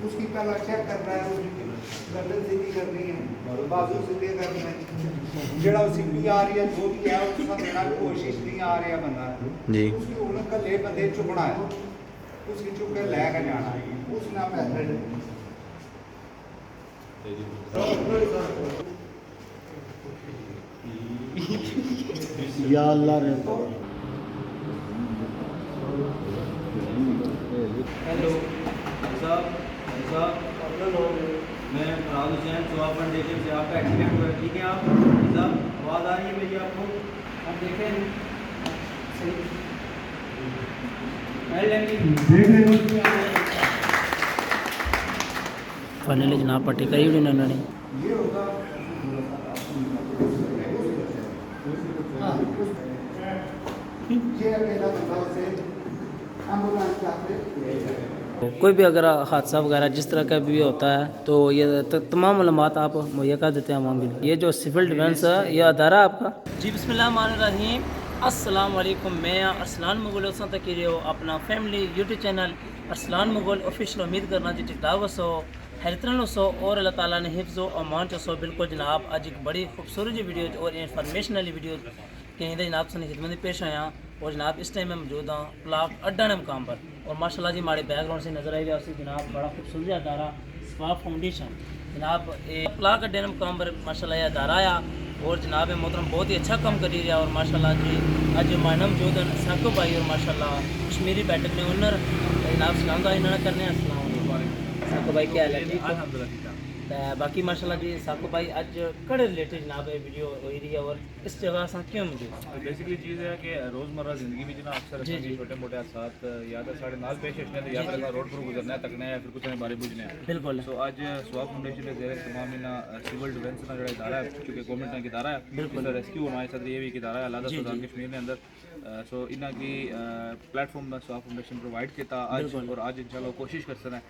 उसकी पहला चेक करना है, गर्दन सीधी करनी है, बाजू सीधे करने हैं, जेड़ा सीधी आ रही है जो भी है उसका देना कोशिश नहीं आ रहा बंदा जी उसकी उन कले बंदे चुकना है, उसकी चुक के लैके जाना है, उसना मेथड या अल्लाह रे। हेलो साहब, मैं फराज हुसैन स्वाब फाउंडेशन से, आपका एक्सीडेंट हुआ है, ठीक है आप साहब, आवाज़ आ रही है मेरी आपको? आप देखें सही फाइनली जनाब पट्टी करी हुई उन्होंने। ये होगा ये अकेला बंदा उसे एम्बुलेंस जाते कोई भी अगर हादसा वगैरह जिस तरह का भी होता है तो ये तमाम मालूमात आप मुहैया कर देते हैं आवाम के लिए। ये जो सिविल डिफेंस है ये अदारा आपका जी। बिस्मिल्लाहिर्रहमानिर्रहीम, अस्सलाम वालेकुम। मैं अरसलान मुगल तक अपना family YouTube channel Arsalan Mughal official उम्मीद करना जी ठीक ठाक वसो हैरतन वसो और अल्लाह ताला ने हिफ्ज़ व अमान चसो। बिल्कुल जनाब आज एक बड़ी खूबसूरत वीडियो और इंफॉर्मेशन वाली वीडियो के जनाब से खिदमत पेश आया। और जनाब इस टाइम मैं मौजूद हाँ प्लाक अड्डा ने मुकाम पर और माशाल्लाह जी हमारे बैकग्राउंड से नज़र आएगा उसी जनाब बड़ा खूबसूरत अदारा स्वाब फाउंडेशन जनाब प्लाक अड्डे ने मुकाम पर माशाल्लाह ये अदारा आया और जनाब मोहतरम बहुत ही अच्छा काम कर रहा और माशाल्लाह जी अज मायना मौजूद हैं साको भाई और माशाल्लाह कश्मीरी बैठक ने ओनर जनाब सलाम का इन्होंने करने साको भाई क्या हाल है? ठीक है बाकी माशाल्लाह जी साको भाई अज कड़े रिलेटेड जनाब वीडियो हो रही है और इस जगह से क्यों मौजूद बेसिकली चीज़ है कि रोज़मर्रा ज़िंदगी में ना अक्सर छोटे मोटे हादसात या तो साढ़े नाल पेश आते हैं या फिर रोड पर गुजरना है तकना है या फिर कुछ बारे बुझने हैं। बिल्कुल। सो आज स्वाब फाउंडेशन के जेर तमाम इना सिविल डिफेंस का जो इदारा है चूँकि गवर्नमेंट का इदारा है जिसका रेस्क्यू हमारे साथ ये भी इदारा है अलादा सुल्तान कश्मीर के अंदर। सो इन्हों की प्लेटफॉर्म में स्वाब फाउंडेशन प्रोवाइड किया आज और आज इंशाल्लाह कोशिश कर सकते हैं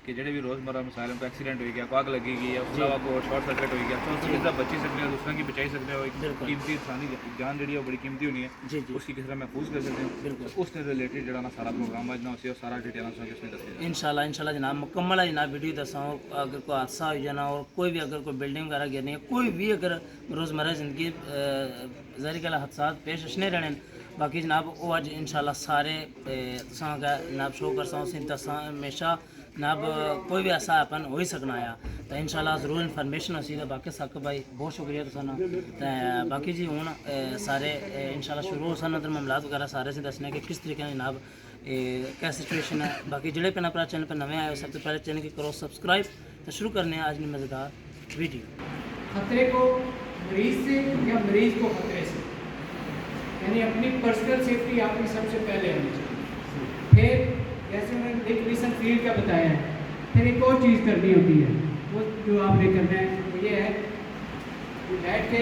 कि जो भी रोज़मर्रा मसाइलों को एक्सीडेंट हो गया, को आग लगेगी या उसके अलावा को शॉर्ट सर्किट हो गया तो उससे किस तरह बची सकते हैं, दूसरों की बचाई सकते हो, कीमती इंसानी जान जी बड़ी कीमती होनी है उसकी किस तरह महफूज कर सकते हैं उससे रिलेटेड जो ना सारा प्रोग्राम आज ना उसे सारा डिटेल उसमें दसेगा इंशाल्लाह जनाब मुकम्मल है जनाब वीडियो दसा अगर कोई हादसा हो जाना और कोई भी अगर कोई बिल्डिंग वगैरह गिरनी है कोई भी अगर रोज़मर्रा ज़िंदगी ज़ाहिर गल हादसा पेश नहीं रहने बाकी जनाब वो अज इंशाल्लाह सारे जनाब शो कर दसा हमेशा जनाब कोई भी ऐसा अपन हो ही सकना है तो इंशाल्लाह ज़रूर इन्फॉर्मेशन असी तो बाकी साक भाई बहुत शुक्रिया तुसाना तो बाकी जी हूँ सारे इंशाल्लाह शुरू हो सन मामलात वगैरह सारे से दसने कि किस तरीके जनाब क्या सिचुएशन है। बाकी जोड़े पे अपना चैनल पर नवे आए सबसे पहले चैनल की करो सब्सक्राइब तो शुरू करने आज की मज़ेदार वीडियो। खतरे को मरीज से या मरीज को खतरे से यानी अपनी पर्सनल सेफ्टी आपकी सबसे पहले होनी चाहिए। फिर जैसे मैंने एक रिसेंट फील्ड का बताया है फिर एक और चीज़ करनी होती है वो जो आपने करना है वो ये है कि बैठ के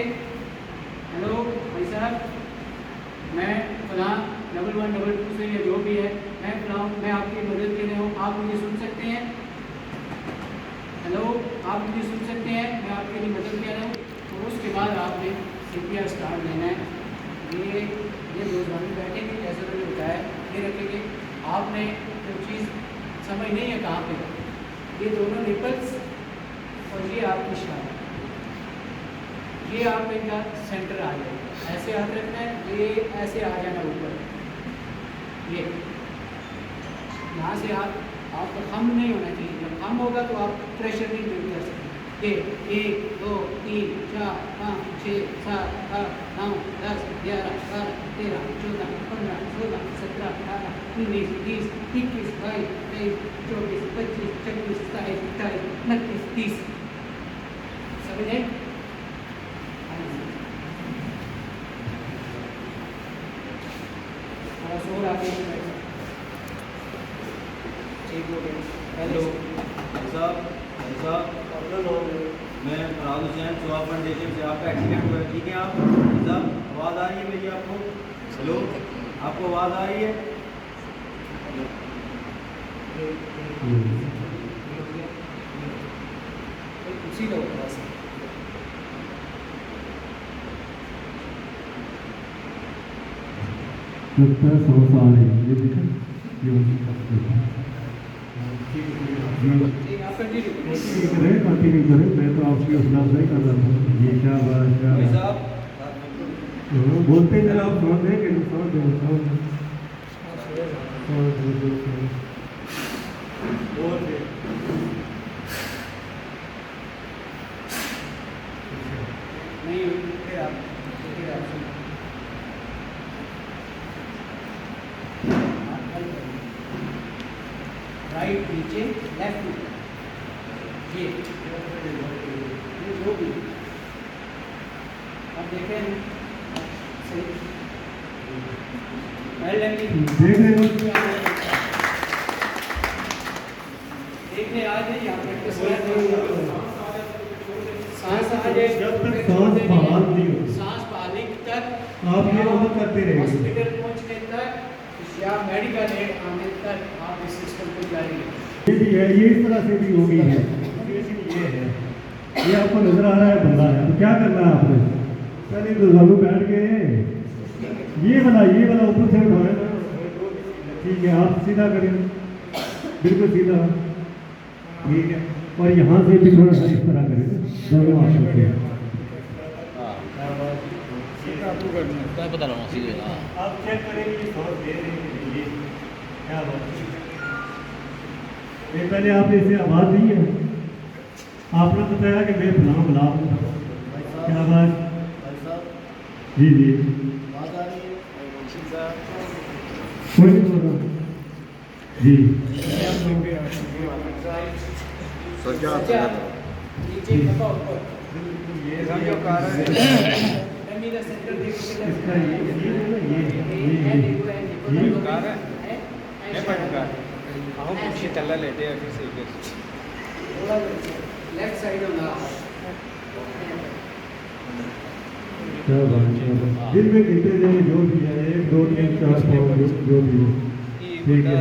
हेलो भाई साहब मैं फलां 1122 से या जो भी है मैं फलां मैं आपकी मदद के लिए हूँ, आप मुझे सुन सकते हैं? हेलो आप मुझे सुन सकते हैं? मैं आपके लिए मदद कर रहा हूँ। तो उसके बाद आपने CPR स्टार्ट लेना है। ये रोज़ाना बैठेंगे जैसे मैंने बताया ये रखेंगे। आपने जो चीज़ समझ नहीं है कहाँ पे ये दोनों निपल्स और ये आपकी शान ये आप इनका सेंटर आ जाए ऐसे हाथ रखना है ये ऐसे आ जाना ऊपर ये यहाँ से आपका कम नहीं होना चाहिए। जब कम होगा तो आप प्रेशर नहीं बिल्ड कर सकते। ये 1 2 3 4 5 6 7 8 9 10 11 12 13 14 15 16 17 18 19 20 21 22 23 24 25 26 27 28 29 30 समझे? थोड़ा शोर आगे हेलो साहब, मैं फराज हुसैन स्वाब फाउंडेशन से, आपका एक्सीडेंट हुआ है, ठीक है आप साहब, आवाज़ आ रही है मेरी आपको? हेलो आपको आवाज़ आ रही है? उसी का होता है समोसा आ रही है ये देखो ये ठीक, आप कंटिन्यू करें। कंटिन्यू करें, मैं तो आपकी हौसला अफजाई कर रहा हूँ। ये क्या बात क्या भाई बात। साहब बोलते हैं जरा आप समझ देंगे समझ देंगे नहीं फिर आप सुनो। राइट नीचे लेफ्ट ऊपर, ये जो भी आप देखें सही देखने आ जाइए यहाँ प्रैक्टिस सांस आ जाए, जब तक सांस बहाल नहीं होती सांस बहाली तक आप ये उम्र करते रहेंगे। हॉस्पिटल पहुँचने तक या मेडिकल एड आने तक आप इस सिस्टम को जारी रखें। ये भी है, ये इस तरह से भी होगी है। ये है, ये आपको नजर आ रहा है बंदा है, तो क्या करना है आपने? पहले तो जरूर बैठ के ये वाला ऊपर से उठाए ना, ठीक है। आप सीधा करें, बिल्कुल सीधा, ठीक है। और यहाँ से भी थोड़ा सा इस तरह करें, दोनों हाथ रखें। बता रहा हूँ सीधे। आप चेक करेंगे ये सांस दे रहे हैं, ये क्या बात है। ये पहले आपने इसे आवाज़ दी है, आपने बताया कि मैं फलां बुला हूँ, क्या बात। जी जी कोई नहीं बोल रहा जी। नीचे खपा ऊपर ये समझो कारण है। डमी का सेंटर देखो इसका ये कार है नहीं पटका हम कुछ तल्ला लेते हैं फिर सही लेफ्ट साइड होना क्या बात है। दिन में गिनते जाए जो भी है, 1 2 3 4 5 जो भी हो, ठीक है।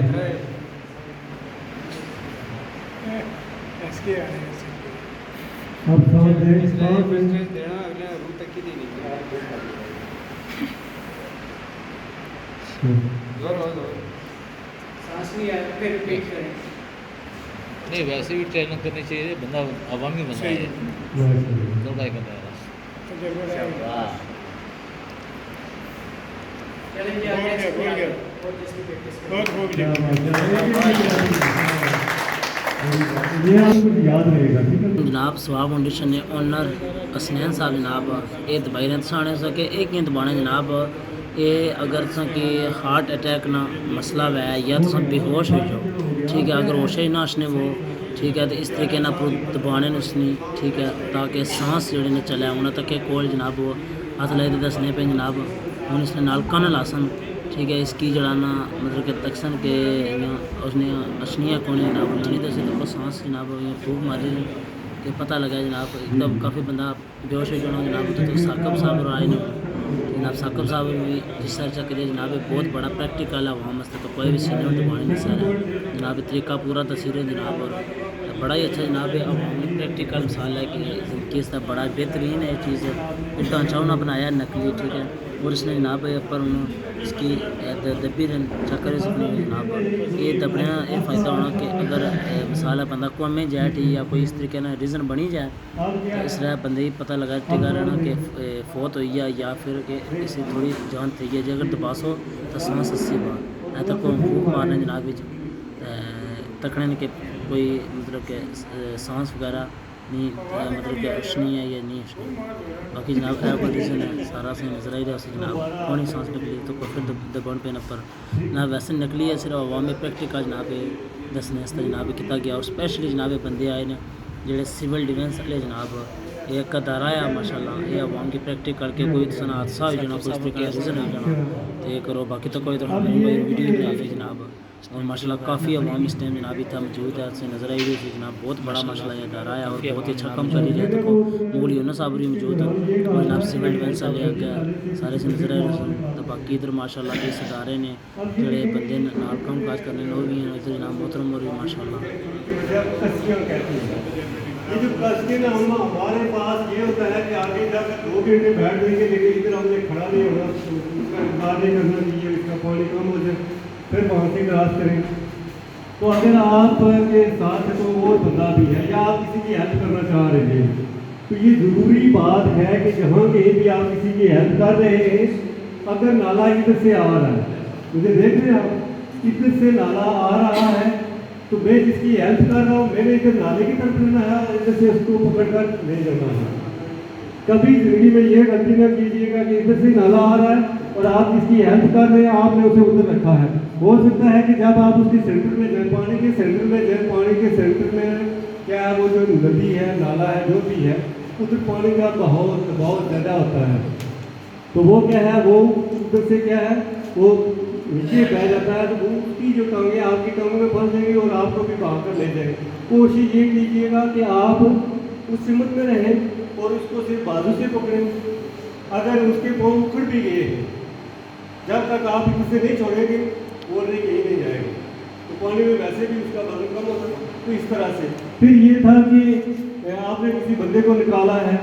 इसके आने से अब सांस दें, देना सांस दें। अगले रूट तक की देनी जोर हो जोर सांस नहीं आए फिर रिपीट करें। नहीं वैसे भी ट्रेनिंग करनी चाहिए, बंदा अवामी बंदा है, माशाल्लाह। तो भाई बंदा है। वाह चलेंगे आगे और जिसकी प्रैक्टिस करें। क्या बात है। ये आपको याद रहेगा, ठीक है। जनाब स्वाब फाउंडेशन ने ओनर असनैन साहब जनाब ये दबाई रहते साने सके एक ही दबाने जनाब ये अगर कि हार्ट अटैक ना मसला है या तो बेहोश हो जाओ, ठीक है। अगर होश ही ना आसने वो, ठीक है, तो इस तरीके ना दबाने उसने, ठीक है, ताकि सांस जोड़े ने चले उन्हें तक कोल जनाब वो हाथ लाए दसने पे जनाब उन्हें इसने नाल कन लासन, ठीक है। इसकी जड़ाना मतलब कि तकसन के उसने अशनिया कोने जनाब लानी दसी तो सांस जनाब फूक मारी कि पता लगा जनाब एकदम काफ़ी बंदा बेहोश हो जाना जनाब। तो साकब साहब आए ने जनाब, साकब साहब भी रिसर्च करिए जनाब, बहुत बड़ा प्रैक्टिकल है वहाँ मस्त, तो कोई भी सीनियर दबाने नहीं सारा जनाब तरीका पूरा तस्वीरें जनाब, और बड़ा ही अच्छा जनाब है। अवामी प्रैक्टिकल मिसाल है कि इसका बड़ा बेहतरीन है चीज़, ढांचा उन्होंने बनाया नकली, ठीक है। और इसने जनाब पर उन्होंने इसकी दबी चक्कर सकने जनाब ये दबना ये फ़ायदा होना कि अगर मिसाल बंदा कोमे जाए ठीक या कोई इस तरीके ना रीज़न बनी जाए तो इसलिए बंदे ही पता लगा टिका रहना कि फौत हुई है या फिर कि इसी थोड़ी जान थी है। जे अगर दबासो तो सांस 80 बार ऐ तक फूक मारने जनाब तकने के कोई मतलब के सांस वगैरह नहीं मतलब कि अशनी है या नहीं अशनी। बाकी जनाब है कोई रीज़न है सारा से नजर आई रहा है जनाब कौन सांस निकली तो कोई फिर दबान पे न पर ना वैसे निकली है सिर्फ अवामी प्रैक्टिकल जनाब दसने जनाब किया गया। और स्पेशली जनाब बंदे आए ने जेडे सिविल डिफेंस वाले जनाब एक अदारा है माशाल्लाह ये अवाम की प्रैक्टिस करके कोई सन हादसा हो जाना कोई तरीके रीज़न हो जाना तो ये करो। बाकी तो कोई तो वीडियो बना ली जनाब और माशाल्लाह काफ़ी अवाम इस टाइम जनाब इतना मौजूद है से नजर आई रही थी जनाब बहुत बड़ा माशाल्लाह ये अदारा है और बहुत ही अच्छा काम कर रही है। देखो मूल यूना साहब भी मौजूद है और जनाब सिविल डिफेंस वाले अगर सारे से नजर आए रहे तो बाकी इधर माशाल्लाह इस अदारे ने जोड़े बंदे नाल काम काज करने लोग भी हैं इधर जनाब मोहतरम और भी माशाल्लाह। ये जो कसके ना हम हमारे पास ये होता है कि आगे जाकर 2 घंटे बैठ देंगे लेकिन इधर हमने खड़ा नहीं होना, उसका इंतजार नहीं करना चाहिए, इसका पानी कम हो जाए फिर वहाँ से क्रॉस करें। तो अगर आपके साथ कोई और बंदा भी है या आप किसी की हेल्प करना चाह रहे हैं, तो ये ज़रूरी बात है कि जहाँ कहीं भी आप किसी की हेल्प कर रहे हैं, अगर नाला इधर से आ रहा है, मुझे देख रहे हैं आप, इधर से नाला आ रहा है, तो मैं जिसकी हेल्प कर रहा हूँ मैंने इधर नाले की तरफ लेना है और इधर से उसको पकड़ कर ले जाना है। कभी ज़िंदगी में ये गलती ना कीजिएगा कि इधर से नाला आ रहा है और आप जिसकी हेल्प कर रहे हैं आपने उसे उधर रखा है। हो सकता है कि जब आप उसके सेंटर में जाए, पानी के सेंटर में जाए, पानी के सेंटर में क्या है, वो जो नदी है, नाला है, जो भी है, उधर पानी का बहुत ज़्यादा होता है, तो वो क्या है, वो उधर से क्या है, वो नीचे बह जाता है, तो उसकी जो टांगें आपकी टांगों में फंस जाएंगी और आपको भी भाग कर ले जाएंगे। कोशिश ये कीजिएगा कि आप उस सिमत में रहें और उसको सिर्फ बाजू से पकड़ें। अगर उसके पाँव उखड़ भी गए, जब तक आप उसे नहीं छोड़ेंगे वो नहीं कहीं नहीं जाएगा, तो पानी में वैसे भी उसका वजन कम होता है। तो इस तरह से फिर ये था कि आपने किसी बंदे को निकाला है,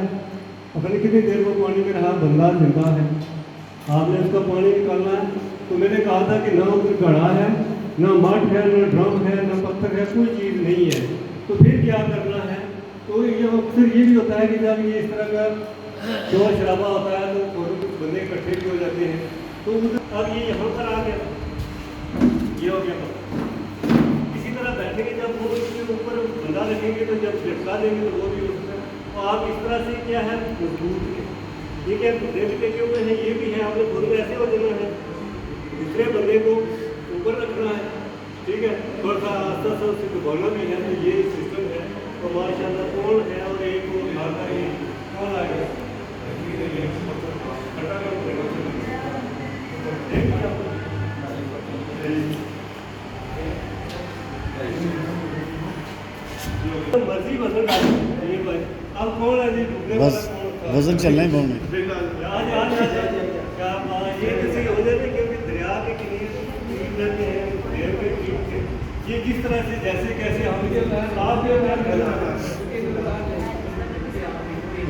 अपने कितनी देर वो पानी में रहा, बंदा जिंदा है, आपने उसका पानी निकालना है, तो मैंने कहा था कि ना उधर घड़ा है, ना मठ है, ना ड्रम है, ना पत्थर है, कोई चीज़ नहीं है। तो फिर क्या करना है, तो ये अक्सर ये भी होता है कि जब ये इस तरह का शोर शराबा होता है तो थोड़े कुछ बंदे इकट्ठे भी हो जाते हैं। तो अब ये यहाँ पर आ गया, ये हो गया। इसी तरह बैठेंगे, जब वो इसके ऊपर बंदा रखेंगे तो जब झटका देंगे तो वो भी उसका, तो आप इस तरह से क्या है मजबूत है, ये क्या घुटने भी टेके हुए हैं, ये भी है, आपने खुद में ऐसे हो जाना है, दूसरे बंदे को ऊपर रखना है, ठीक है, थोड़ा सा आस्ता आस्ता उससे दबाना भी है। तो ये सिस्टम है। तो माशाल्लाह कौन है और एक को खाता है, कौन आ गया मर्जी वजन डालिए भाई। अब कौन है जी डूबने वाला, कौन वजन चलना ही कौन है? ये किसी हो जाते क्योंकि दरिया के किनारे रहते हैं, देर में ठीक थे। ये जिस तरह से जैसे कैसे हम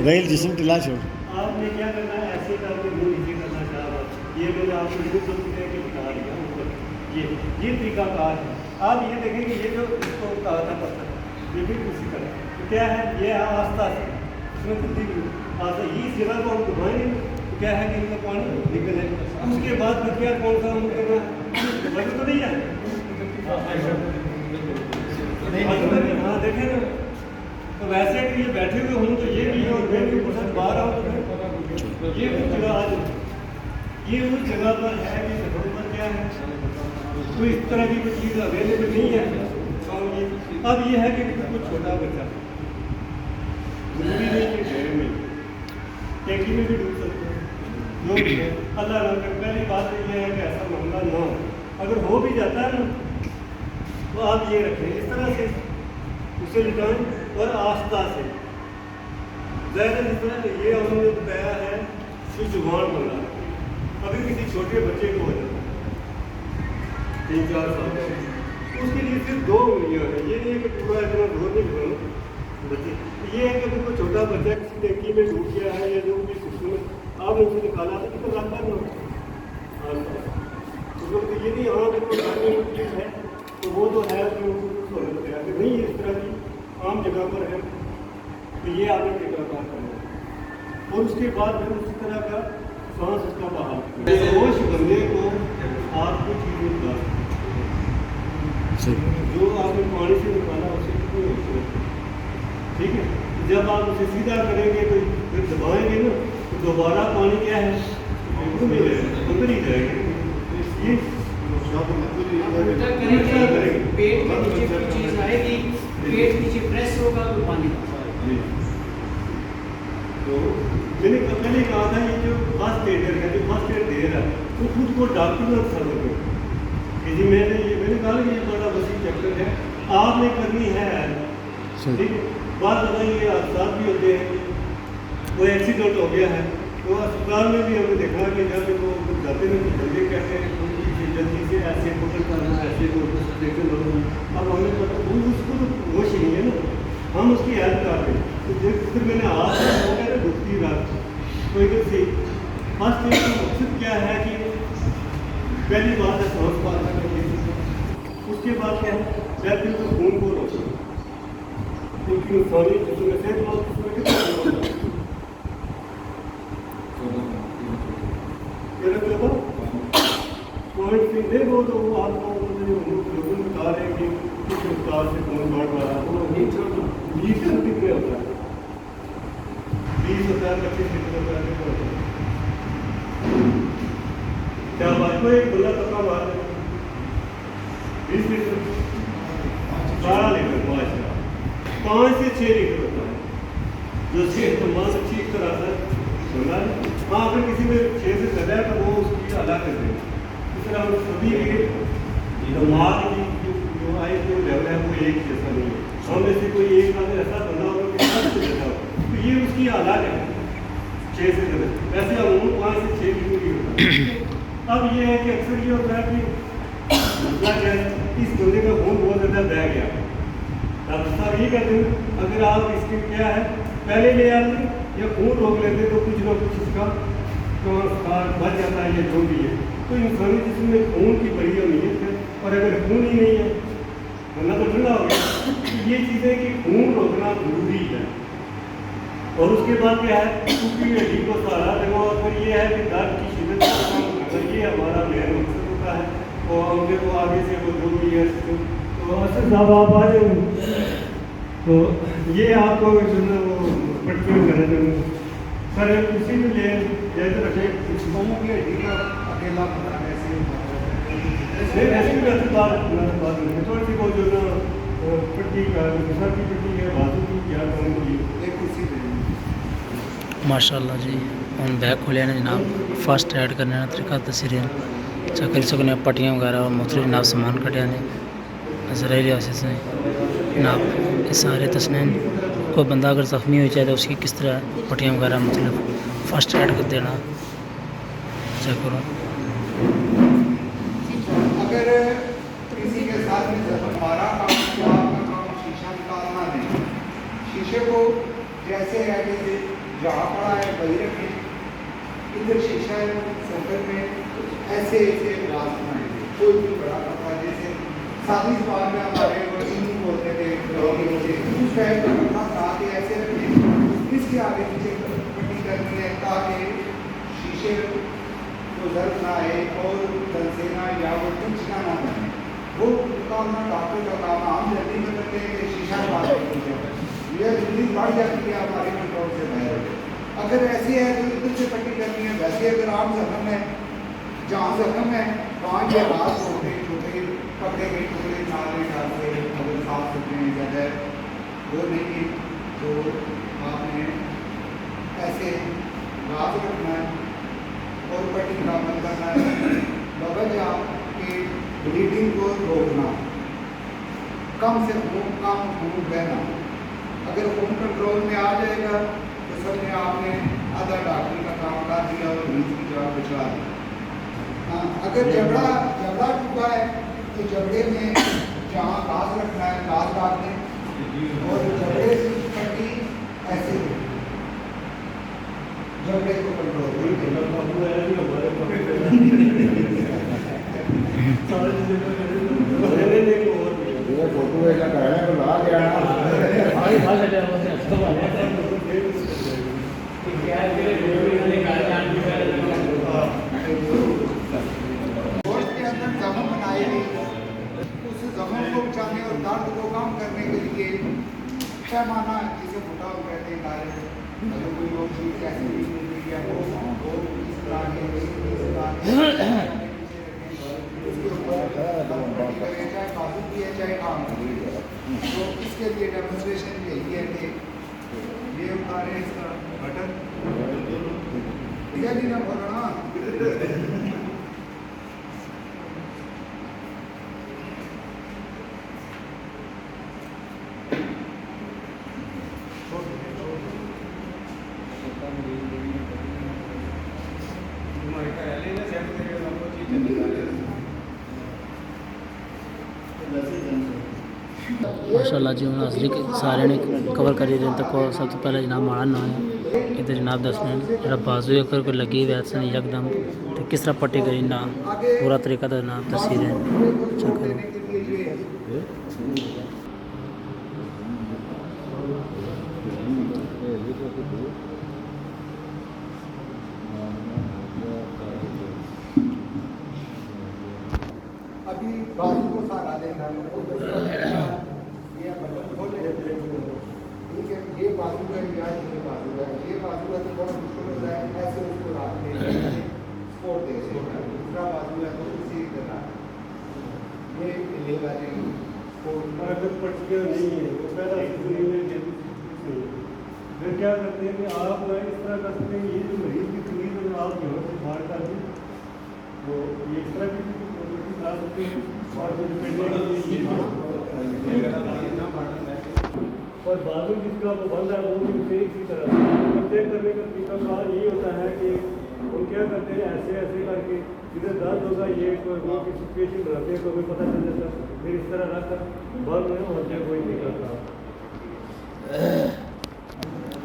रेल जिस्म टिला छोड़। आपने क्या करना है, ऐसे करके मुँह नीचे करना चाह रहा, ये मैंने आपको बिल्कुल दिखा दिया ऊपर, ये तरीकाकार है। आप ये देखेंगे ये जो इसको कहा था पत्थर, ये भी उसी तरह तो क्या है, ये आस्था से इसमें खुद ही आस्था, इस जगह को हम घुमाएंगे तो क्या है कि इनका पानी निकल जाएगा। उसके बाद फिर क्या कौन सा हम करना है, तो नहीं है, हाँ देखें ना। तो वैसे कि ये बैठे हुए हों तो ये भी है, और मैं भी कुछ बाहर आऊँ तो ये उस जगह आ जाए, ये उस जगह पर है कि सफर पर क्या है, तो इस तरह की कोई चीज़ अवेलेबल नहीं है। और ये अब ये है कि कुछ छोटा बच्चा जरूरी नहीं कि घेरे में टैंकी में भी डूब सकते हैं, जो भी है अल्लाह ना करे। पहली बात ये है कि ऐसा मामला ना हो, अगर हो भी जाता है ना तो आप ये रखें इस तरह से, उसे लिटाएं और आस्था से ज़्यादा जिस तरह ये हमने बताया है कि जुबान बना अगर किसी छोटे बच्चे को हो जाता है 3-4 साल का, उसके लिए सिर्फ 2 उंगलियाँ हैं। ये नहीं है कि पूरा इतना जोर नहीं करो बच्चे, ये है कि अगर कोई छोटा बच्चा किसी टैंकी में डूब गया है या जो भी सिस्टम में आपने उसे निकाला तो कितना रास्ता ना उसको तो ये नहीं हाँ कि कोई चीज़ है तो वो तो है कि सहूलत है, अगर नहीं इस तरह की आम जगह पर है तो ये आपने टीकाकार करना। और उसके बाद फिर उसी तरह का सांस उसका बाहर होश बंदे को आपको चीज़ निकाल जो आपने पानी से निकाला उसे कितनी होश है, ठीक है। जब आप उसे सीधा करेंगे तो फिर दबाएंगे ना तो दोबारा पानी क्या है उधर ही जाएगा। ये पेट के नीचे कोई चीज़ आएगी, पेट नीचे प्रेस होगा तो पानी। तो मैंने पहले कहा था ये जो फर्स्ट एडर है, जो फर्स्ट एड दे रहा है वो खुद को डॉक्टर में समझ कि जी मैंने कहा कि ये बड़ा वसी चैप्टर है, आपने करनी है, ठीक है। बात होता है ये हादसा भी होते हैं, कोई एक्सीडेंट हो गया है तो अस्पताल में भी हमने देखा कि जब वो जाते हैं तो जल्दी कहते हैं जल्दी से ऐसे पकड़ करना, ऐसे अब हमें पता उसको तो होश ही नहीं है ना, हम उसकी हेल्प कर रहे हैं। तो फिर मैंने हाथ वो कह रहे दुखती रात तो इधर से फर्स्ट एड का मकसद क्या है कि पहली बात है सांस पार करने की, उसके बाद क्या है कहते हैं तो खून को रोको, क्योंकि इंसानी जिस्म में सेहतमंद जिस्म में कितना खून होता है? क्या कहते हो? पॉइंट से देखो तो वो आपको लोगों में बता रहे हैं कि किस रफ्तार से खून बढ़ रहा है, वो लीटर कितने होता है? 20 होता है, 25 लीटर होता है, कितना होता है? क्या बात को एक बंदा तका मार दे 20 लीटर 12 लीटर 5 से 6 लीटर होता है, जो सेहतमंद अच्छी तरह से सुना है। हाँ, अगर किसी में 6 से ज़्यादा है तो वो उसकी अलग कर दें। इस तरह हम सभी के दिमाग की जो आई जो लेवल है वो एक जैसा नहीं है। हम में से कोई एक आदमी ऐसा बंदा होगा कि 7 से ज़्यादा हो, तो ये उसकी अलग है 6 से ज़्यादा। वैसे अमूमन 5 से 6 लीटर ही होता है। अब ये है कि अक्सर ये होता है कि मसला क्या है, इस बंदे का खून बहुत ज़्यादा बह गया। अब साहब ये कहते हैं अगर आप इसके क्या है पहले ले आते या खून रोक लेते तो कुछ ना कुछ इसका बच जाता है या जो भी है। तो इंसानी जिस्म में खून की बड़ी अहमियत है, और अगर खून ही नहीं है वरना तो ठंडा हो गया। तो ये चीज़ें कि खून रोकना जरूरी है। और उसके बाद क्या है, क्योंकि हड्डी को सहारा देना, और फिर ये है कि दर्द की शिद्दत को कम करना, ये हमारा मेन मकसद होता है। और हमने को आगे से वो जो भी है तो असर साहब आप आ जाए तो ये आपको जो है वो पट्टी वगैरह जो सर उसी में ले जैसे रखें कुछ लोगों की हड्डी का अकेला पता कैसे ऐसी भी बात नहीं, थोड़ी सी बहुत जो ना पट्टी का सर की पट्टी है बाजू की क्या करने की एक कुर्सी दे माशाल्लाह जी हम बैग खोले ने जनाब फर्स्ट ऐड करने का तरीका तस्वीरें चेक कर सकते हैं। पट्टियाँ वगैरह और मुख्तलिफ जनाब सामान कटे ने इसराइली हाउस से जनाब ये सारे तस्नीन। कोई बंदा अगर ज़ख्मी हो जाए तो उसकी किस तरह पट्टियाँ वगैरह मतलब फर्स्ट ऐड कर देना चेक करो। अगर किसी के साथ में हमारा काम तो आपका काम शीशा निकालना नहीं, शीशे को जैसे है जैसे जहाँ पड़ा है वही रखें, इधर शीशा है सेंटर में ऐसे ऐसे ग्लास बनाएंगे। कोई भी बड़ा कपड़ा जैसे सादी सवाल में हमारे वो चीनी बोलते थे उस टाइप का कपड़ा ताकि ऐसे रखें, इसके आगे नीचे पट्टी करनी है ताकि शीशे को दर्द ना आए और दलसेना या वो टूटना ना बने। वो निकालना डॉक्टर का काम हम जल्दी में करते हैं कि शीशा बाहर निकल जाए, यह जल्दी बढ़ जाती है हमारे कंट्रोल से बाहर। अगर ऐसे है तो इधर से पट्टी करनी है। वैसे अगर आप जख्म है जहाँ जख्म है वहाँ के हाथ छोटे छोटे कपड़े के टुकड़े नाले डालते अगर साफ सुथरे जगह वो नहीं है तो आपने ऐसे हाथ रखना है और पट्टी का बंद करना है। बवजह के ब्लीडिंग को रोकना, कम से कम खून बहना। अगर खून कंट्रोल में आ जाएगा तो समझे आपने आधा डॉक्टर का काम कर दिया और मरीज की जान बचा दी। हाँ, अगर जबड़ा टूटा है तो जबड़े में जहाँ घास रखना है घास डाल दें और जबड़े की पट्टी ऐसे जबड़े को कंट्रोल जख्म बनाए उस जख्म को बचाने और दर्द को कम करने के लिए पैमाना जिसे फुटा कहते हैं डायरेक्ट। अगर कोई लोग चीज़ ऐसी मिल है वो इस तरह उसके ऊपर चाहे काबू की है चाहे काम की है। तो इसके लिए डेमोन्स्ट्रेशन यही है कि ये उतारे इसका बटन नहीं ना बोलना माशाल्लाह जी हूँ असली सारे ने कवर करी दिन तक सब तो पहले जनाब माड़ा ना आया इधर जनाब दसने जरा बाजू अगर कोई लगी वैसे नहीं यकदम तो किस तरह पट्टी करी ना पूरा तरीका तो जनाब तस्वीर है। अभी बाजू को सहारा देना ये बटन खोले, ठीक है, ये बाजू है या ये बाजू है, ये बाजू है तो बहुत मुश्किल होता है, ऐसे उसको रात में सपोर्ट दे सकते, दूसरा बाजू है तो इसी तरह ये ले वाले अगर पर्टिकुलर नहीं है तो पहला फिर क्या करते हैं कि आप इस तरह कर सकते हैं, ये जो मरीज की तकलीफ है आप जो है बाहर कर दें तो ये इस तरह की ला सकते हैं और जो और बाजू जिसका वो बंद है वो भी उसे इसी तरह चेक करने का तरीका कार यही होता है कि वो क्या करते हैं ऐसे ऐसे करके इधर दर्द होगा ये कोई वो की सिचुएशन रहती है तो हमें पता चल जाता है, फिर इस तरह रख कर बंद नहीं होते कोई नहीं करता।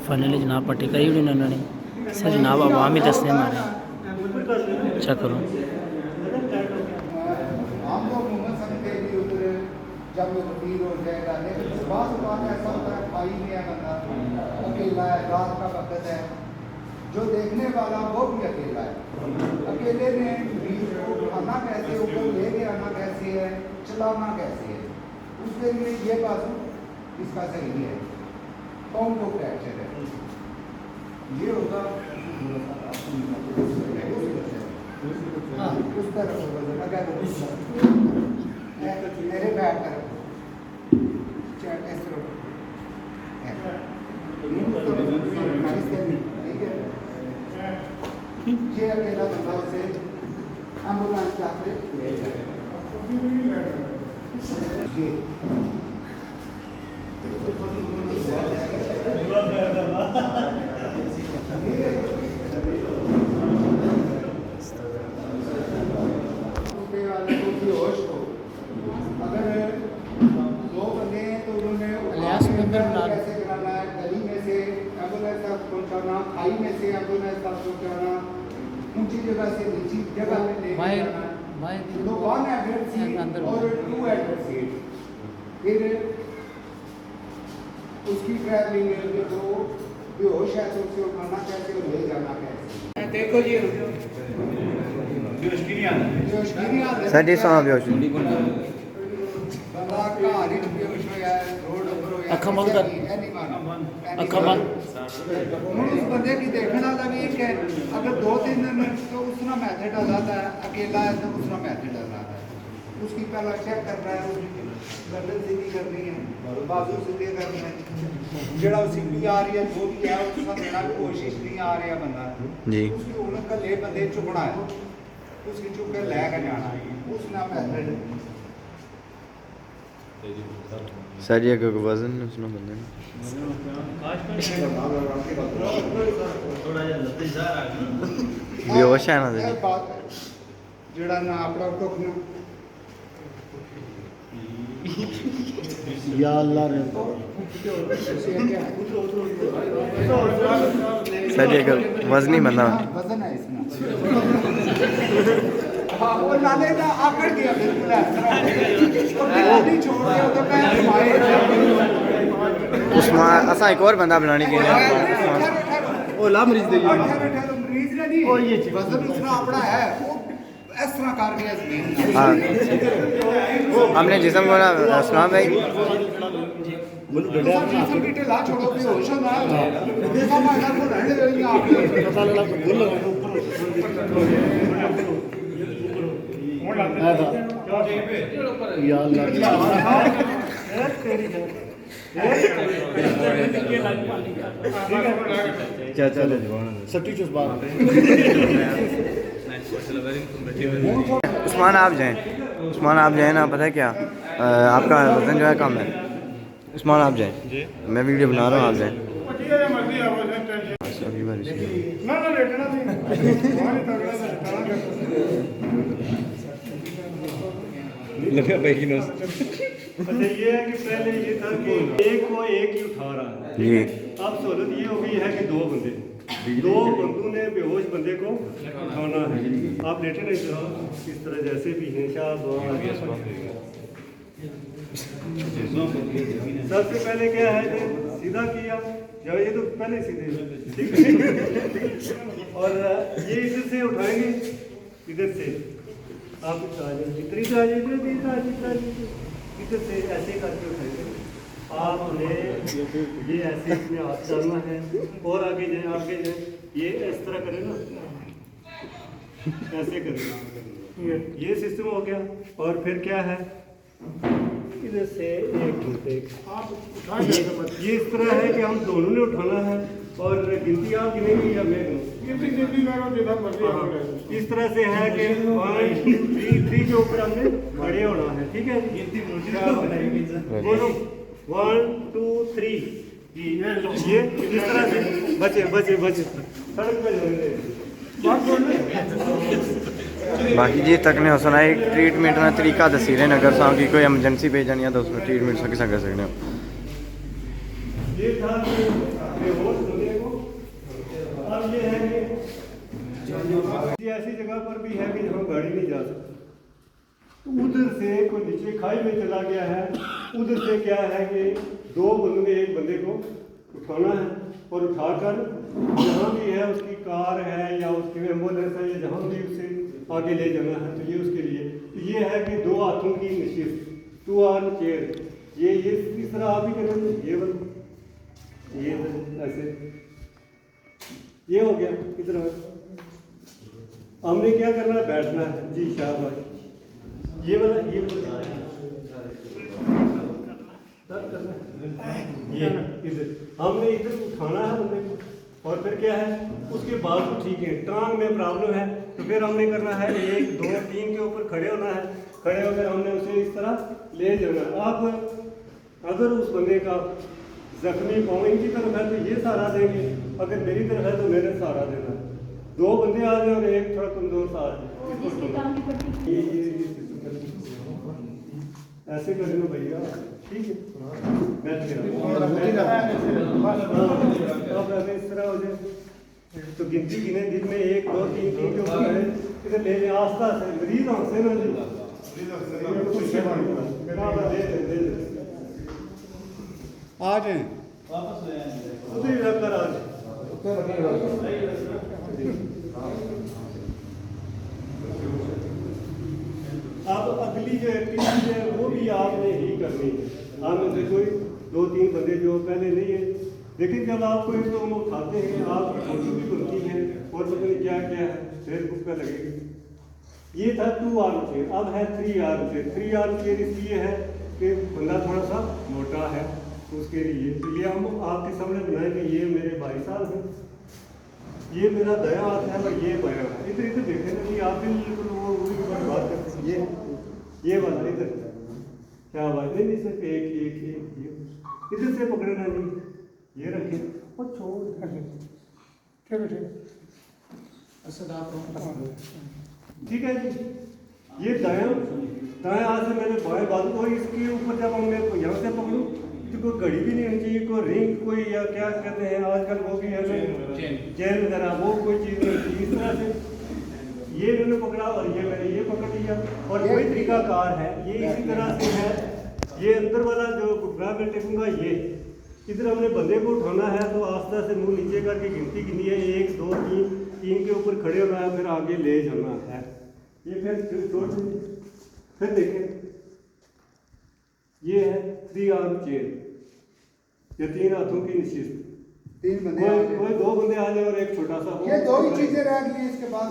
फाइनली जनाब पट्टी करी हुई उन्होंने सर जनाब आवाम ही दसने मारे अच्छा करो हम लोग मोहम्मद समझते हैं कि उधर जब वो फकीर हो जाएगा, लेकिन बात ऐसा होता है भाई नहीं है बंदा, अकेला है, रात का वक्त है, जो देखने वाला वो भी अकेला है, अकेले ने मरीज को खाना कैसे, ऊपर लेके आना कैसे है, चलाना कैसे है, उसके लिए ये बाजू इसका सही है, कौन को फ्रैक्चर है, ये होगा उस तरफ अगर मेरे बैठ कर ये अकेला बंदा उसे एम्बुलेंस जाते अगर दो बंदे हैं तो उन्होंने कैसे कराना है, गली में से एम्बुलेंस तक पहुँचाना, खाई में से एम्बुलेंस तक पहुँचाना, ऊंची जगह से नीची जगह में लेके जाना, तो 1 एडल्ट सीट और 2 एडल्ट सीट, फिर उसकी ट्रैवलिंग जो बेहोश है तो उसे उठाना कैसे और ले जाना कैसे। देखो जी सर जी साहब बेहोश बंदा घर विच बेहोश होया है, रोड पर होया, अखां बंद कर, अखां बंद। उस बंदे की देखने वाला भी एक है, अगर 2-3 दिन तो उसका मैथड अलग है, अकेला है तो उसका मैथड अलग है, उसकी पहला चेक करना है, उसकी गर्दन सीधी करनी है, बाजू सीधे करने हैं, जड़ा सीधी आ रही है जो भी है उसका देना कोशिश नहीं आ रहा बंदा जी, उसकी उन्हें कले बंदे चुकना है, उसकी चुक के लैके जाना है, उसना मैथड सर ये कोई वजन उसने बंदे ने बेहोश है ना जी जड़ा ना अपना टोकना या अल्लाह रे सर ये कोई वजन ही बंदा वजन है इसमें हाँ वो लाले ना आकड़ गया बिल्कुल नहीं छोड़ दिया तो मैं उस्मान असा एक और बंदा बनाने के लिए ओ ला मरीज दे मरीज ने नहीं ओ ये वजन उसका अपना है वो इस तरह कर रही है जमीन हाँ हमने जिस्म को ना सलाम भाई जिस्म की ढिला छोड़ो भी होश ना हम अगर को रहने दे नहीं आप पता लगा तो भूल या अल्लाह क्या चले सट्टी चुस बात उस्मान आप जाएं ना, पता है क्या आपका वजन जो है कम है, उस्मान आप जाएं, मैं वीडियो बना रहा हूँ, आप जाएं। लगा भाई की नोस अच्छा ये है कि पहले ये था कि एक को एक ही उठा रहा है जी, अब सहूलत ये हो गई है कि दो बंदों ने बेहोश बंदे को उठाना है। आप लेटे नहीं तो इस तरह जैसे भी हैं सबसे पहले क्या है कि सीधा किया जाओ, ये तो पहले सीधे, ठीक है। और ये इधर से उठाएंगे, इधर से आप आ जाइए, इधर से आ जाइए, इधर से ऐसे करके उठाएंगे। आपने ये ऐसे इसमें हाथ डालना है और आगे जाए, ये इस तरह करें ना, ऐसे करें, ये सिस्टम हो गया। और फिर क्या है, इधर से एक घंटे ये इस तरह है कि हम दोनों ने उठाना है और गिनती आप गिनेंगे या मैं इस तरह से है कि 1 2 3 के ऊपर हमने खड़े होना है, ठीक है। बोलो 1 2 3 ये इस तरह से बचे सड़क पे बाकी जी तक ने हसन एक ट्रीटमेंट में तरीका दसी रहे अगर सां की कोई एमरजेंसी भेजनी है तो उसमें ट्रीटमेंट सकी कर सकते हो। ये था कि बेहोश होने को, अब ये है कि ऐसी जगह पर भी है कि जहाँ गाड़ी नहीं जा सकती, तो उधर से कोई नीचे खाई में चला गया है, उधर से क्या है कि 2 बंदों में एक बंदे को उठाना है और उठाकर जहाँ भी है उसकी कार है या उसकी एम्बुलेंस है या जहाँ भी उसे आगे ले जाना है, तो ये उसके लिए तो ये है कि 2 हाथों की नशिस्त, 2 आर्म चेयर, ये इस तरह आप ही करेंगे, ये ऐसे ये हो गया। इधर हमने क्या करना है, बैठना है जी, शाबाश, ये वाला ये इधर हमने इधर उठाना है बंदे को और फिर क्या है उसके बाद तो ठीक है, टांग में प्रॉब्लम है तो फिर हमने करना है 1 2 3 के ऊपर खड़े होना है, खड़े होकर हमने उसे इस तरह ले जाना है। आप अगर उस बंदे का जख्मी पाँव इनकी तरफ है तो ये सहारा देंगे, अगर मेरी तरफ है तो मेरे सहारा देना है। 2 बंदे आ जाए और एक थोड़ा कमजोर सा आ जाए, ऐसे कर लो भैया, ठीक है, बैठ के अब अगर इस तरह हो जाए तो गिनती गिने, दिन में 1 2 3 के ऊपर है, इधर ले लें आस्था से, मरीज हंसे ना जी, आ जाए उधर रखकर आ जाए। अब अगली जो एक्टिविटी है वो भी आपने ही करनी है। आप में से कोई 2 3 बंदे जो पहले नहीं है, लेकिन जब आप कोई तो उठाते हैं, आपकी फोटो भी बनती है और पता नहीं क्या क्या है, फेसबुक पे लगेगी। ये था 2 आर्म चेयर, अब है 3 आर्म चेयर। 3 आर्म चेयर इसलिए है कि बंदा थोड़ा सा मोटा है उसके लिए, तो ये हम आपके सामने बनाएंगे। ये मेरे भाई साहब हैं, ये मेरा दया हाथ है और ये बायां है। इधर इधर देखें ना कि आप बिल्कुल वो बात करते हैं, ये वाला इधर क्या बात नहीं, सिर्फ एक इधर से पकड़ना नहीं, ये रखें और छोड़ ठीक है जी। ये दाएं हाथ से मैंने बाएं बाजू को, इसके ऊपर जब हम मैं यहाँ से पकड़ूँ तो कोई घड़ी भी नहीं होनी चाहिए, कोई रिंग कोई या क्या कहते हैं आजकल वो भी है चेन वगैरह, वो कोई चीज़ नहीं होती। इस तरह से ये मैंने पकड़ा और ये मैंने ये पकड़ लिया और कोई तरीकाकार है, ये इसी तरह से है। ये अंदर वाला जो घुटना में टेकूंगा, ये इधर हमने बंदे को उठाना है तो आस्था से मुंह नीचे करके गिनती गिनी है, 1 2 3 के ऊपर खड़े होना है, फिर आगे ले जाना है। ये फिर छोड़ दीजिए, फिर देखें ये है 3 आर्म चेयर, ये 3 हाथों की नशिस्त। 3 बंदे कोई 2 बंदे आ जाए और एक छोटा सा, ये 2 ही चीजें रह गई हैं, इसके बाद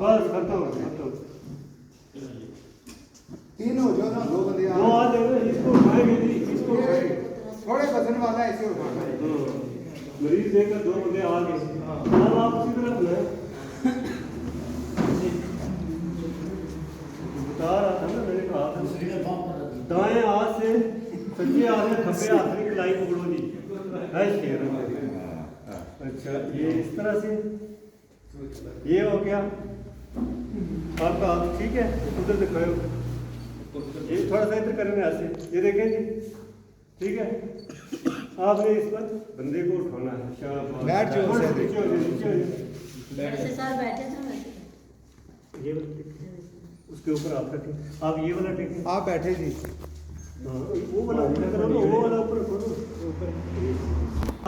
बस खत्म। 3 हो जाओ ना, 2 बंदे 2 आ जाए, इसको उठाएंगे जी, इसको थोड़े वजन वाला ऐसे उठाना है। मरीज देखकर 2 बंदे आ गए, अब आप उसी तरह बनाए, बता रहा था ना मैंने कहा था दाएं हाथ से सज्जे हाथ से खब्बे हाथ की कलाई पकड़ो जी, है शेर। अच्छा ये इस तरह से ये हो गया आपका हाथ, ठीक है। उधर दिखाओ, ये थोड़ा सा इधर करने ऐसे, ये देखें जी, ठीक है। आपने इस पर बंदे को उठाना है, शाबाश, बैठ जाओ, ये उसके ऊपर आप रखें, आप ये वाला टेकें, आप बैठे जी, वो वाला ऊपर करो, वो वाला ऊपर करो, ऊपर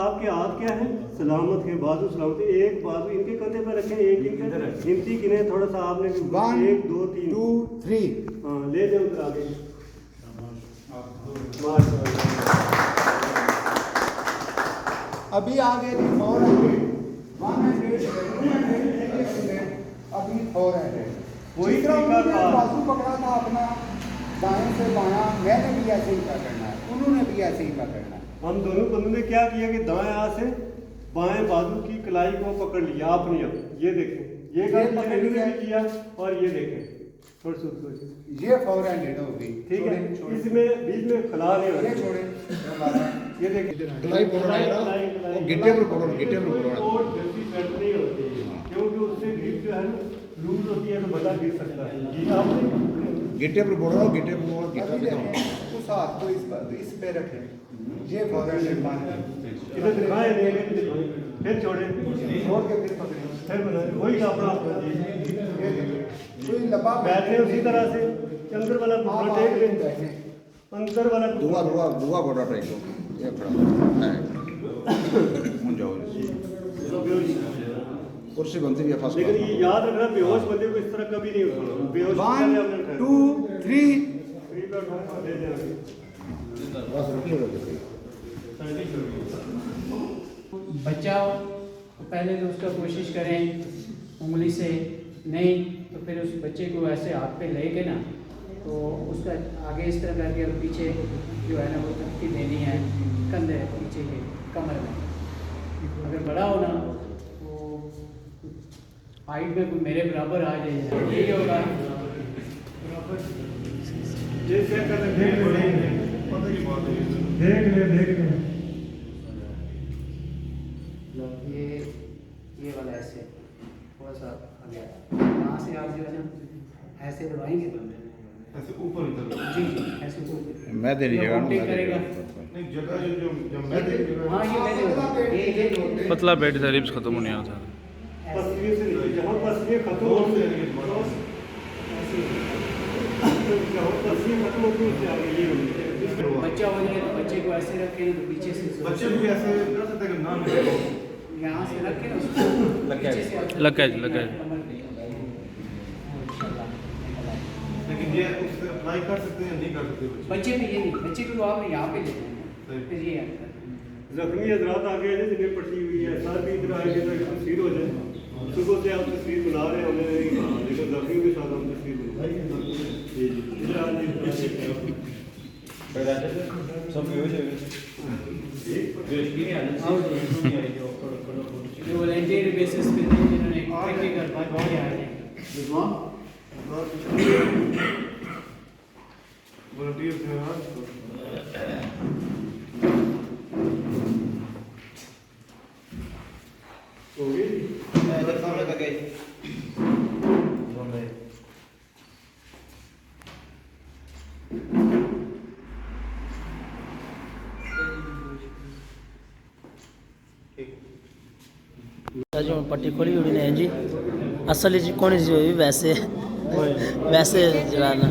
आपके हाथ क्या है? सलामत है, बाजू सलामत है। एक बाजू इनके कंधे पर रखें, एक इनके गिनती गिने थोड़ा सा आपने भी। 1 1 2 3 2 3 हाँ, ले जाओ उधर आगे। अभी आगे 400 100 अभी 400 वही जिस तरह तरीका उन्होंने था। बाजू पकड़ा था अपना दाएं से बायां, मैंने भी ऐसे ही पकड़ना है, उन्होंने भी ऐसे ही पकड़ना है। हम दोनों बंदों ने क्या किया कि दाएं हाथ से बाएं बाजू की कलाई को पकड़ लिया आपने। अब ये देखें, ये काम पकड़ मैंने लिया। भी किया और ये देखें थोड़ी सी ये 400 होगी। ठीक है। छोड़े, इसमें बीच में खला नहीं ये होना। छोड़े, ये देखें कलाई पकड़ना है ना, वो गिट्टे पर पकड़ो, गिट्टे पर पकड़ो। और जल्दी सेट नहीं होती है, क्योंकि उससे ग्रिप जो है ना लूज होती है, तो बंदा गिर सकता है। जी आपने गिट्टे पर पकड़ो, गिट्टे पर पकड़ो, गिट्टा अभी दिखाओ। देखें उस हाथ को इस पे रखें। ये 400 मान इधर दिखाए नहीं दिखाए, फिर छोड़े, छोड़ के फिर पकड़ें। फिर बनाए वही अपना अपना जी। ये देखिए कोई लंबा बैठे उसी तरह से अंदर वाला आप घुटना टेक लें, बैठे। अंदर वाला दुआ दुआ दुआ बड़ा ट्राई करो, ये खड़ा है मुझ जाओ। कुर्सी बनती भी है फर्स्ट लेकिन ये क्लास। याद रखना, बेहोश बंदे को इस तरह कभी नहीं उठाना। बेहोश 1 2 3 फ्री पे उठाना, ले जाओ। बस रुकिए रुकिए। बच्चा तो पहले तो उसका कोशिश करें उंगली से, नहीं तो फिर उस बच्चे को ऐसे हाथ पे लेके ना, तो उसका आगे इस तरह करके और पीछे जो है ना वो धक्की देनी है कंधे पीछे के कमर में। अगर बड़ा हो ना तो हाइट में कोई मेरे बराबर आ जाए, यही होगा ये चेक कर ले, देख ले, देख ले, देख ले। ये वाला ऐसे थोड़ा सा आ गया, यहाँ से आप जो है ना ऐसे दबाएंगे, ऐसे ऊपर जी जी ऐसे ऊपर मैं दे दीजिएगा ना, रोटेट मैं दे करेगा। दीजिएगा। नहीं जगह जो मैं देख हाँ ये ले पतला बेड से रिब्स खत्म होने आता है। पसलियों से नहीं, जहाँ पसलियाँ खत्म होती हैं, जहाँ पसलियाँ खत्म होती हैं उससे आगे ये होनी चाहिए। बच्चा हो जाए तो बच्चे को ऐसे रखें तो पीछे से बच्चे भी ऐसे कर सकते हैं कि नाम यहाँ से रखें ना उसको पीछे से ऐसे लग गया, लग गया। कमर पे। लेकिन ये उससे अप्लाई कर सकते हैं या नहीं कर सकते बच्चे पे ये नहीं, बच्चे को तो आपने यहाँ पे ले लेना है, फिर ये आता है। जख्मी हजरात आ गए हैं जिन्हें पट्टी हुई है, सर भी इधर आएंगे तो एक तस्वीर हो जाए। सुबह से आप तस्वीर बना रहे हैं, हमने नहीं कहा, लेकिन जख्मी के साथ हम तस्वीर बनाएंगे। जी जी इधर आ जाइए। जो वॉलंटियर बेसिस पे थे जिन्होंने प्रैक्टिकल बात किया है। वॉलंटियर थे हो गई। जो पट्टी खोली हुई है जी, असल जी कौन सी हुई वैसे वैसे जलाना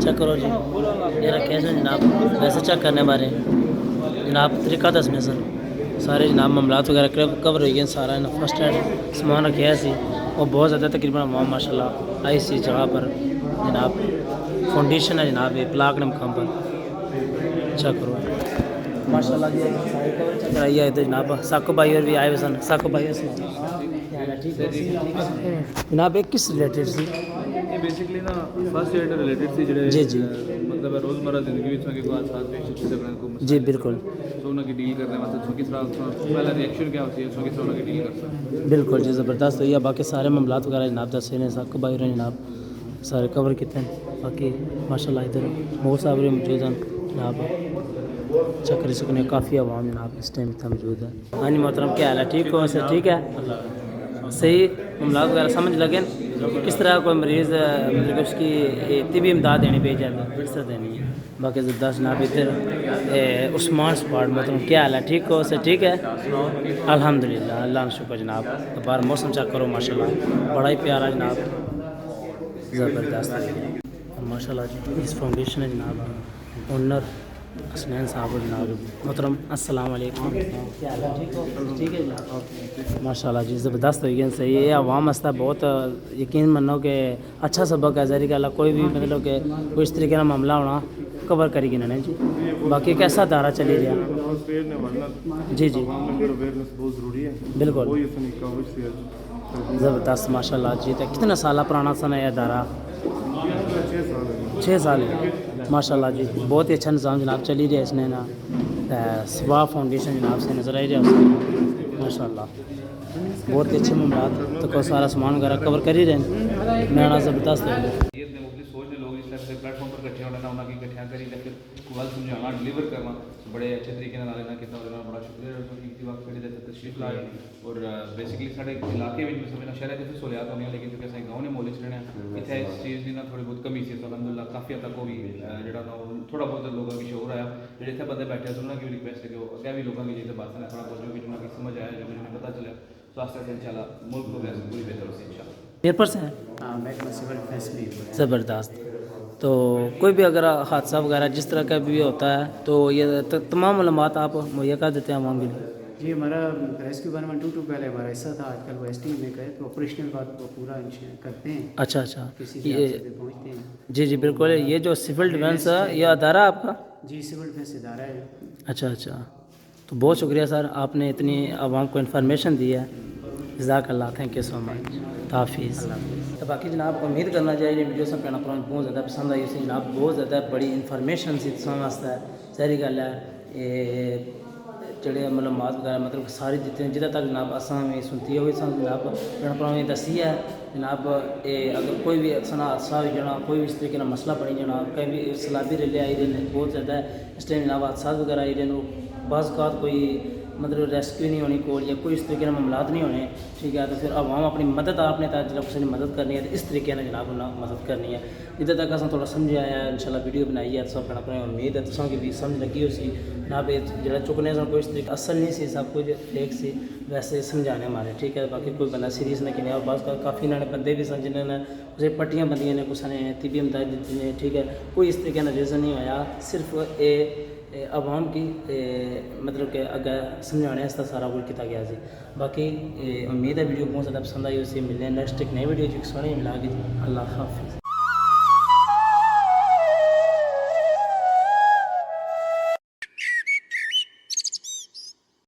चेक करो जी, मेरा कैसे जनाब वैसे चेक करने बारे जनाब तरीका दसने सर सारे जनाब मामलात वगैरह कवर हो गए सारा ना फर्स्ट एड समान रखा सी और बहुत ज़्यादा तकरीबन अवाम माशाल्लाह आई सी जगह पर जनाब फाउंडेशन है जनाब ये प्लाक नमकाम पर चेक करो माशाल्लाह जी सारे कवर चेक कराइए है तो जनाब साको भाई और भी आए हुए सन। साको भाई जनाब एक किस रिलेटेड सी ये बेसिकली ना फर्स्ट एड रिलेटेड से जड़े जी जी मतलब रोजमर्रा जिंदगी में के बाद साथ पेश को जी बिल्कुल सो उनकी डील करने मतलब सो किस तरह पहला रिएक्शन क्या होती है सो किस तरह उनकी डील करता है बिल्कुल जी ज़बरदस्त हुई है। बाकी सारे मामलात वगैरह जनाब दसे ने साको भाई ने जनाब सारे कवर किए हैं। बाकी माशाल्लाह इधर बहुत सारे मौजूद हैं जनाब चक्कर सकने काफ़ी आवाम जनाब इस टाइम इतना मौजूद है। हाँ जी मोहतरम क्या हाल है, ठीक हो सर? ठीक है सही मामलात वगैरह समझ लगे किस तरह कोई मरीज़ मतलब उसकी तिबी इमदाद देनी पे जाती है किस तरह देनी है। बाकी ज़बरदस्त जनाब इधर उस्मान स्पॉट मतलब क्या हाल है, ठीक हो सर? ठीक है अल्हम्दुलिल्लाह अल्लाह का शुक्र जनाब। बाहर मौसम चेक करो माशाल्लाह बड़ा ही प्यारा जनाब ज़बरदस्त माशाल्लाह जी। इस फाउंडेशन है जनाब ओनर हसनैन साहब और जनाब मोहतरम अस्सलाम वालेकुम, क्या हाल है? ठीक हो? ठीक है जनाब, माशाल्लाह जी ज़बरदस्त हो गया सही है। आवाम हस्ता बहुत यकीन मानो कि अच्छा सबक है। जहरी गल कोई भी मतलब कि कोई इस तरीके का मामला होना कवर करी गिनने जी। बाकी कैसा दायरा चली रहा? जी जी बहुत ज़रूरी है, बिल्कुल वही इसमें कवरेज से ज़बरदस्त माशाल्लाह जी। तो कितना साल पुराना सन है दायरा? 6 साल है माशाल्लाह जी। बहुत ही अच्छा निज़ाम जनाब चली रहा है इसने ना। सवा फाउंडेशन जनाब से नज़र आई रहा माशाल्लाह, बहुत ही अच्छे मामला तो कोई सारा सामान वगैरह कवर कर ही रहे हैं। मेरा ज़बरदस्त है ये अपने मुख्तलिफ सोच ने लोग इस तरह से प्लेटफॉर्म पर इकट्ठे होना उन्होंने इकट्ठियाँ करी फिर गल समझाना डिलीवर करना बड़े अच्छे तरीके नाल इन्होंने किया। बड़ा शुक्रिया कीमती वक्त मेरे तशरीफ लाए और बेसिकली साढ़े इलाके में मैं समझना शहर की सहूलियात होनी लेकिन क्योंकि असं गाँव ने मोहल्ले च रहने इतने इस चीज़ की ना थोड़ी बहुत कमी सी अलहमदुल्ला काफ़ी हद तक वो भी जो थोड़ा बहुत लोगों की शोर आया जो इतने बंदे बैठे तो उन्होंने भी रिक्वेस्ट है कि वो अगर भी लोगों की जितने बात है थोड़ा बहुत जो भी उन्होंने समझ आया जो उन्हें पता चला तो आस्ते आस्ते इंशाल्लाह मुल्क प्रोग्रेस पूरी बेहतर होगी इंशाल्लाह। पेपर से हैं ज़बरदस्त। तो कोई भी अगर हादसा वगैरह जिस तरह का भी होता है तो ये तमाम मालूमात आप मुहैया कर देते हैं आवाम के लिए? जी हमारा रेस्क्यू 1122 पहले हमारा हिस्सा था, आजकल वो एसटी में गए तो ऑपरेशनल बात को पूरा करते हैं। अच्छा अच्छा, किसी ये हादसे पे पहुँचते हैं। जी जी बिल्कुल। ये जो सिविल डिफेंस है ये अदारा आपका? जी सिविल डिफेंस इदारा है। अच्छा अच्छा, तो बहुत शुक्रिया सर, आपने इतनी आवाम को इन्फॉर्मेशन दी है। जज़ाकल्लाह, थैंक यू सो मच, हाफिज़। तो बाकी जनाब उम्मीद करना चाहिए वीडियो सब कहना बहुत ज़्यादा पसंद आई उसी जनाब, बहुत ज़्यादा बड़ी इन्फॉर्मेशन सी तुसां वास्ते सारी गल है। जेह्ड़े मालूमात वगैरह मतलब सारी दित्ते हैं जित्थै तक जनाब असां में सुनती है जनाब भैन दसी है जनाब। अगर कोई भी अक्सर हादसा हो जाना, कोई भी इस तरीके का मसला बनी जाना, कहीं भी सैलाबी रेले आई रहे हैं बहुत ज़्यादा इस टाइम जनाब हादसा वगैरह आई रहे हैं। बाज़ कोई मतलब रेस्क्यू नहीं होनी कोल या कोई इस तरीके के मामलात नहीं होने, ठीक है। तो फिर आवाम अपनी मदद आपने तक जब किसी ने मदद करनी है तो इस तरीके ने जनाब उन्हें मदद करनी है। जितने तक अस थोड़ा समझ आया इंशाल्लाह वीडियो बनाई है तो अपना अपने उम्मीद है तुसां की भी समझ लगी हो सी जनाब। जो चुकने से कोई इस तरीके असल नहीं सी, सब कुछ फेक सी वैसे समझाने हमारे, ठीक है। बाकी कोई बंदा सीरीयस ने किया और बस काफ़ी इन्होंने बंदे भी सन जिन्होंने उसे पट्टियाँ बंदियाँ ने कुछ ने तिबी इमदाद दी ने, ठीक है। कोई इस तरीके का रीज़न नहीं होया, सिर्फ आवाम की मतलब कि अगर समझाने वास्ते सारा कुछ किया गया सी। बाकी उम्मीद है वीडियो बहुत ज़्यादा पसंद आई उसे मिलने नेक्स्ट एक नई वीडियो जो सोनी मिला अल्लाह हाफिज़।